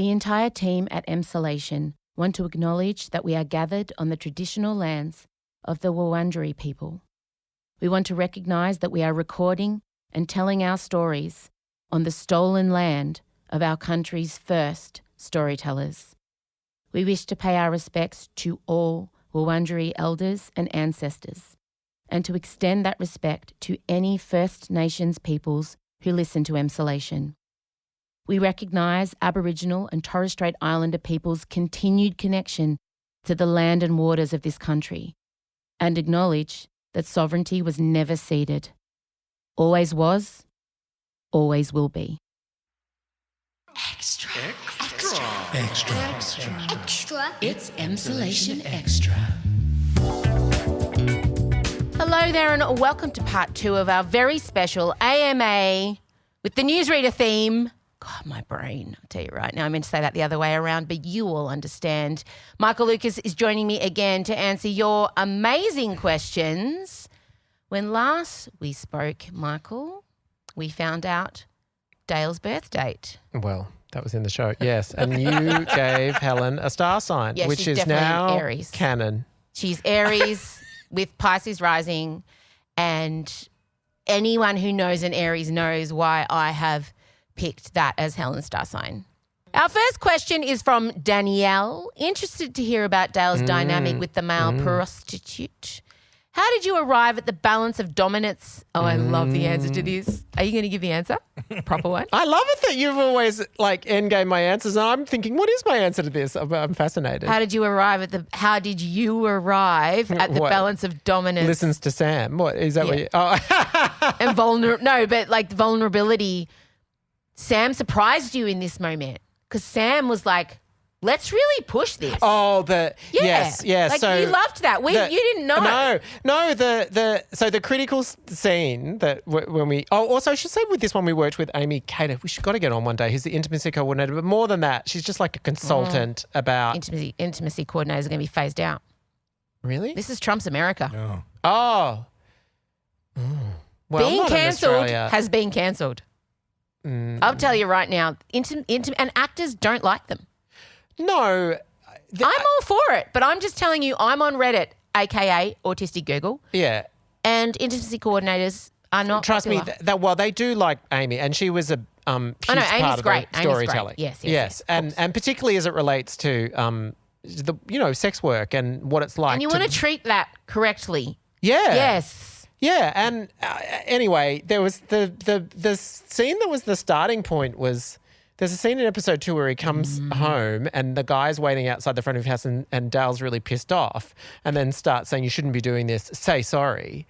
The entire team at Emsolation want to acknowledge that we are gathered on the traditional lands of the Wurundjeri people. We want to recognise that we are recording and telling our stories on the stolen land of our country's first storytellers. We wish to pay our respects to all Wurundjeri elders and ancestors, and to extend that respect to any First Nations peoples who listen to Emsolation. We recognise Aboriginal and Torres Strait Islander peoples' continued connection to the land and waters of this country, and acknowledge that sovereignty was never ceded. Always was, always will be. Extra. It's Emsolation Extra. Hello there and welcome to part 2 of our very special AMA with the Newsreader theme. God, my brain, I'll tell you right now, I meant to say that the other way around, but you all understand. Michael Lucas is joining me again to answer your amazing questions. When last we spoke, Michael, we found out Dale's birth date. Well, that was in the show, yes. And you gave Helen a star sign, Yes, which she's is definitely now Aries. canon. She's Aries with Pisces rising, and anyone who knows an Aries knows why I have picked that as Helen's star sign. Our first question is from Danielle, interested to hear about Dale's dynamic with the male prostitute. How did you arrive at the balance of dominance? Oh, I love the answer to this. Are you going to give the answer? Proper one? I love it that you've always endgame my answers, and I'm thinking, what is my answer to this? I'm fascinated. How did you arrive at the What? balance of dominance? Listens to Sam. What is that? Yeah. What you, And vulnerability. Sam surprised you in this moment because Sam was like, let's really push this. Yes. Like you loved that. You didn't know. No. So the critical scene that when we. Oh, also I should say with this one we worked with Amy Cater. We should got to get on one day. Who's the intimacy coordinator? But more than that, she's just like a consultant about Intimacy coordinators are going to be phased out. Really? This is Trump's America. No. Oh. Well, Being not in cancelled Australia. has been cancelled. I'll tell you right now, and actors don't like them. No. I'm all for it, but I'm just telling you, I'm on Reddit, aka Autistic Google, Yeah. and intimacy coordinators are not Trust popular. me, they do like Amy, and she was a huge Amy's part of great. the Amy's storytelling. great. Yes, of and particularly as it relates to sex work and what it's like. And you want to treat that correctly. Yeah. Yes. Yeah, and anyway, there was the scene that was the starting point was. There's a scene in episode 2 where he comes home and the guy's waiting outside the front of his house and Dale's really pissed off and then starts saying, you shouldn't be doing this, say sorry.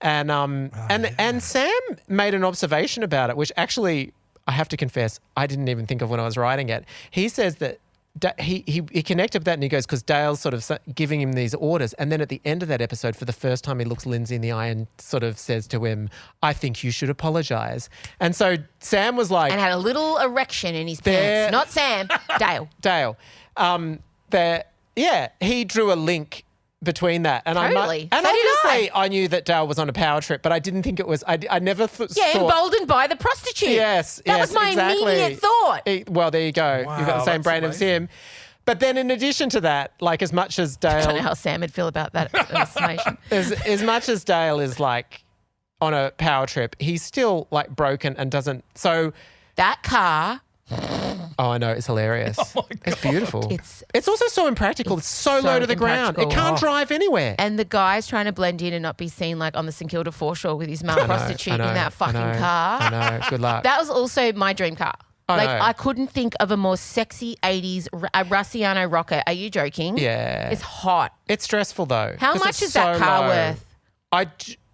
And Sam made an observation about it, which actually, I have to confess, I didn't even think of when I was writing it. He says that he connected with that and he goes, because Dale's sort of giving him these orders. And then at the end of that episode, for the first time, he looks Lindsay in the eye and sort of says to him, I think you should apologise. And so Sam was like... And had a little erection in his pants. Not Sam, Dale. Dale. He drew a link between that. And Totally. And So did obviously I knew that Dale was on a power trip, but I didn't think it was... I never thought... Emboldened by the prostitute. Yes, That was my immediate thought. Well, there you go. Wow, You've got the same that's brain as him. But then in addition to that, like as much as Dale... I don't know how Sam would feel about that explanation. as much as Dale is like on a power trip, he's still like broken and doesn't... So... That car... Oh, I know. It's hilarious. Oh my God. It's beautiful. It's also so impractical. It's so low to the ground. It impractical. can't drive anywhere. And the guy's trying to blend in and not be seen like on the St Kilda foreshore with his male prostitute in that fucking car. I know. Good luck. That was also my dream car. I know. I couldn't think of a more sexy 80s Russiano rocker. Are you joking? Yeah. It's hot. It's stressful though. How 'cause much it's is that so car low. worth?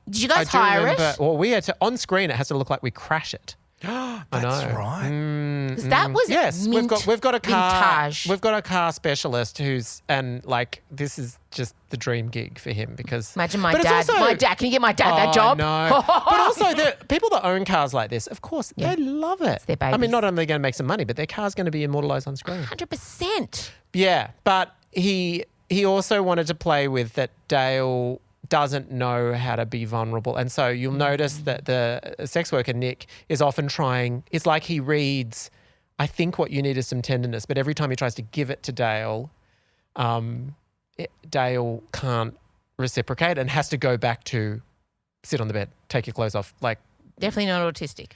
Did you guys hire it? Well, we had to, on screen, it has to look like we crash it. That's know. right. 'Cause that was Yes, mint, we've got a car. vintage. We've got a car specialist this is just the dream gig for him because Imagine my but it's dad. also- My dad. Can you get my dad that job? No. But also, the people that own cars like this, of course, they love it. their I mean, babies. not only are they going to make some money, but their car's going to be immortalised on screen. 100%. Yeah, but he also wanted to play with that Dale doesn't know how to be vulnerable. And so you'll notice that the sex worker, Nick, is often trying, it's like he reads, I think what you need is some tenderness. But every time he tries to give it to Dale, Dale can't reciprocate and has to go back to sit on the bed, take your clothes off. Like, definitely not autistic.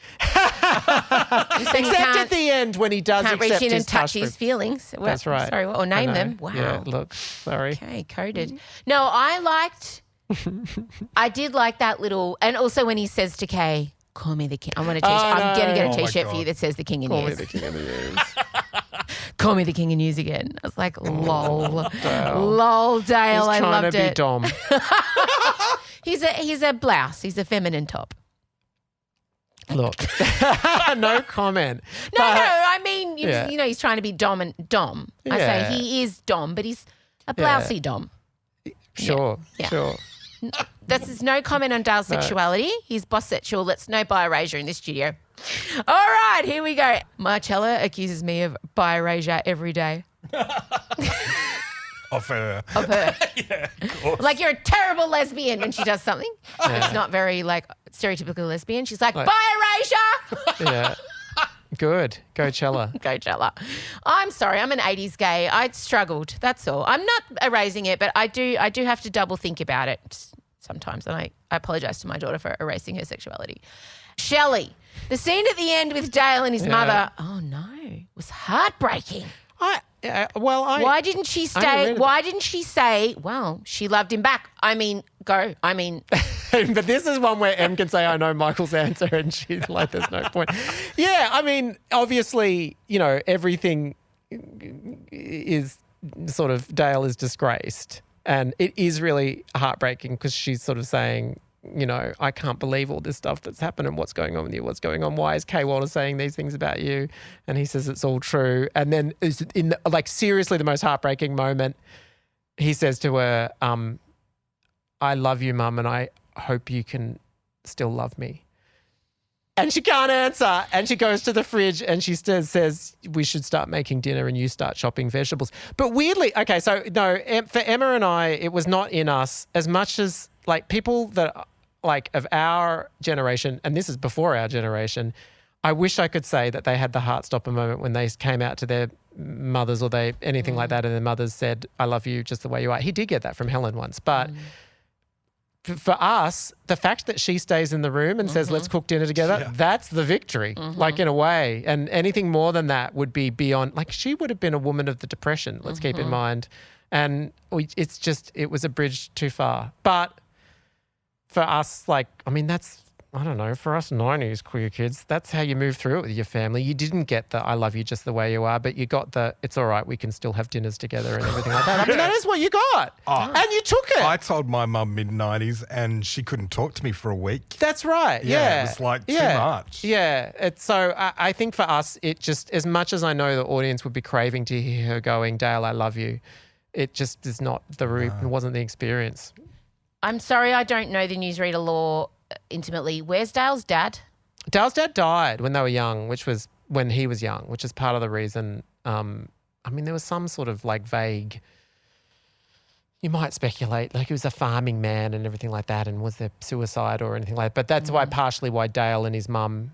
Except at the end when he does can't accept reach in his and touch touch. his feelings. Well, That's right. Sorry, or name I know. them. Wow. Yeah, look, sorry. Okay, coded. No, I did like that little, and also when he says to Kay, call me the king. I'm going to I'm going to get a T-shirt for you that says the king in Call me years. the king of the years. Call me the king in years again. I was like, lol. Lol, Dale. I loved He's trying to be it. Dom. He's a blouse. He's a feminine top. Look, no comment. No, I mean, you know, he's trying to be Dom. I say he is Dom, but he's a blousey Dom. Sure, Yeah. sure. There's no comment on Dale's sexuality. He's boss sexual. Let's no bi-erasure in this studio. All right, here we go. Marcella accuses me of bi-erasure every day. Of her. Of her. Yeah, of course. Like, you're a terrible lesbian when she does something. It's not very, like, stereotypical lesbian. She's like bi-erasure. Yeah. Good. Go Cella. Go Cella. I'm sorry, I'm an 80s gay. I struggled, that's all. I'm not erasing it, but I do have to double think about it sometimes, and I apologise to my daughter for erasing her sexuality. Shelley, the scene at the end with Dale and his mother, oh no, was heartbreaking. Why didn't she stay? Why didn't she say, well, she loved him back? I mean, go. I mean. But this is one where Em can say, I know Michael's answer, and she's like, there's no point. Yeah, I mean, obviously, you know, everything is sort of, Dale is disgraced. And it is really heartbreaking because she's sort of saying, you know, I can't believe all this stuff that's happened and what's going on with you, what's going on. Why is Kay Walter saying these things about you? And he says it's all true. And then in like seriously the most heartbreaking moment, he says to her, I love you, Mum, and I hope you can still love me. And she can't answer. And she goes to the fridge and she says, we should start making dinner and you start chopping vegetables. But weirdly, okay, so no, for Emma and I, it was not in us as much as like people that like of our generation, and this is before our generation, I wish I could say that they had the heart-stopper moment when they came out to their mothers or anything like that and their mothers said, I love you just the way you are. He did get that from Helen once, but for us, the fact that she stays in the room and says, let's cook dinner together, that's the victory, like in a way. And anything more than that would be beyond, like she would have been a woman of the Depression, let's keep in mind. And it's just, it was a bridge too far. But for us, like, I mean, that's, I don't know, for us 90s queer kids, that's how you move through it with your family. You didn't get the I love you just the way you are, but you got the it's all right, we can still have dinners together and everything like that. I mean, that is what you got. And you took it. I told my mum mid-90s and she couldn't talk to me for a week. That's right. Yeah. It was like too much. Yeah. So I think for us, it just, as much as I know the audience would be craving to hear her going, Dale, I love you, it just is not the route. It wasn't the experience. I'm sorry, I don't know the newsreader law intimately. Where's Dale's dad? Dale's dad died when they were young, which was when he was young, which is part of the reason. I mean, there was some sort of like vague, you might speculate, like he was a farming man and everything like that, and was there suicide or anything like that. But that's partially why Dale and his mum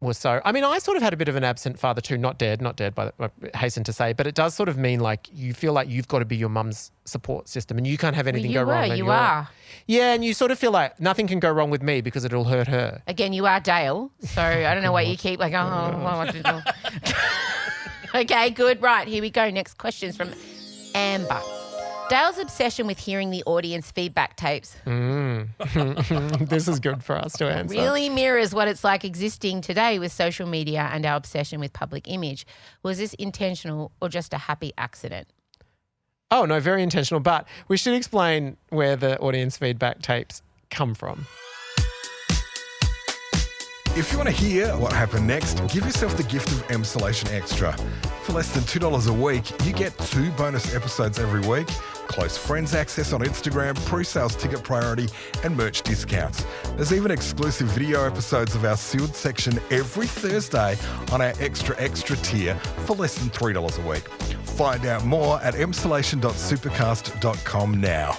was so, I mean, I sort of had a bit of an absent father too, not dead, but I hasten to say, but it does sort of mean like you feel like you've got to be your mum's support system and you can't have anything go wrong. You are. Yeah, and you sort of feel like nothing can go wrong with me because it'll hurt her. Again, you are Dale, so I don't know why you keep like, what to do. Okay, good. Right, here we go. Next question's from Amber. Dale's obsession with hearing the audience feedback tapes. This is good for us to answer. Really mirrors what it's like existing today with social media and our obsession with public image. Was this intentional or just a happy accident? Oh, no, very intentional. But we should explain where the audience feedback tapes come from. If you want to hear what happened next, give yourself the gift of Emsolation Extra. For less than $2 a week, you get 2 bonus episodes every week, close friends access on Instagram, pre-sales ticket priority, and merch discounts. There's even exclusive video episodes of our sealed section every Thursday on our extra tier for less than $3 a week. Find out more at emsolation.supercast.com now.